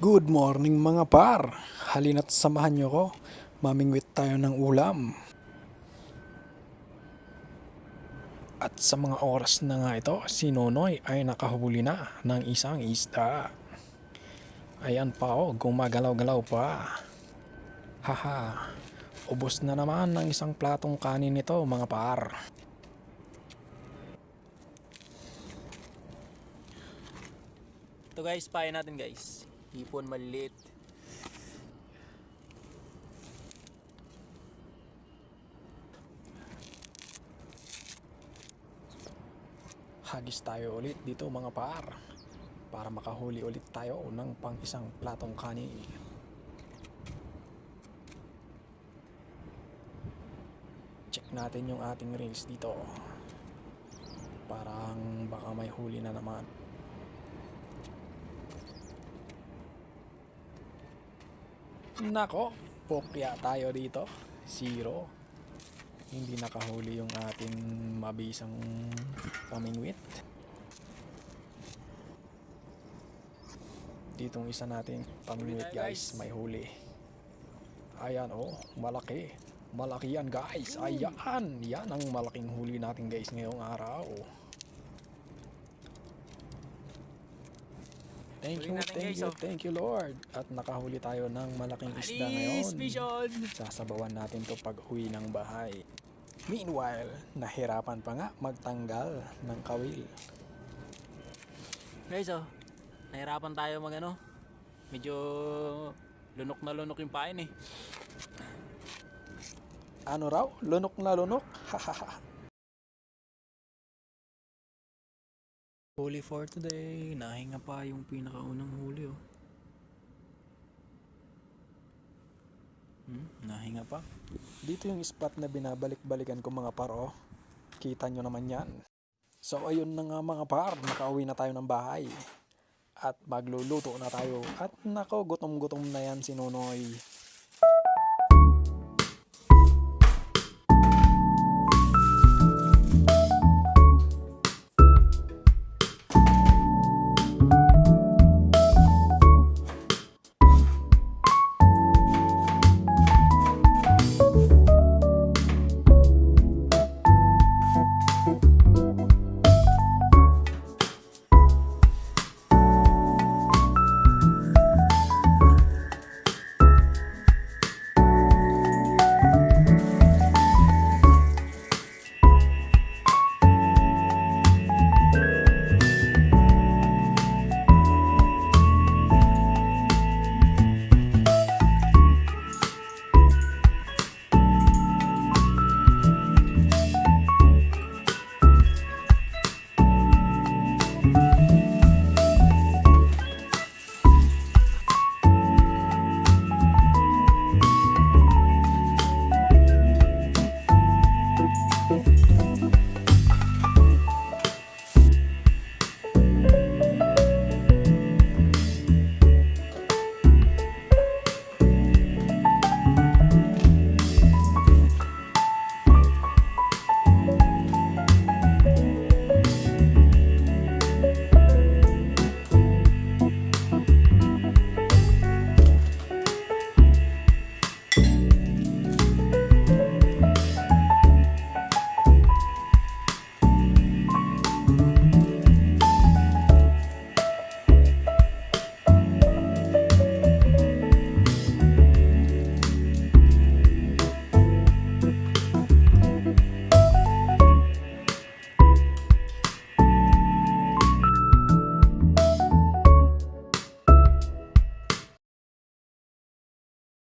Good morning mga par. Halina't samahan nyo ko. Mamingwit tayo ng ulam. At sa mga oras na nga ito, si Nonoy ay nakahuli na ng isang isda. Ayan pa gumagalaw-galaw pa. Haha, ubos na naman ng isang platong kanin nito mga par. Ito guys, pain natin guys. Hipon maliit. Hagis tayo ulit dito mga par. Para makahuli ulit tayo ng pang isang platong kanin. Check natin yung ating reels dito. Parang baka may huli na naman. Nako, pokya tayo dito. 0. Hindi nakahuli yung ating mabisang pamingwit. Ditong isa nating pamingwit guys, may huli. Ayan malaki. Malaki yan guys. Ayan, yan ang malaking huli natin guys ngayong araw. Thank you Lord. At nakahuli tayo ng malaking isda ngayon. Sasabawan natin to pag uwi ng bahay. Meanwhile, nahirapan pa nga magtanggal ng kawil. Guys nahirapan tayo medyo lunok na lunok yung pain eh. Ano raw? Lunok na lunok? Hahaha. Huli for today. Nahinga pa yung pinakaunang huli Nahinga pa. Dito yung spot na binabalik-balikan ko mga par Kita nyo naman yan. So ayun na nga mga par, nakauwi na tayo ng bahay. At magluluto na tayo. At nako, gutom-gutom na yan si Nonoy.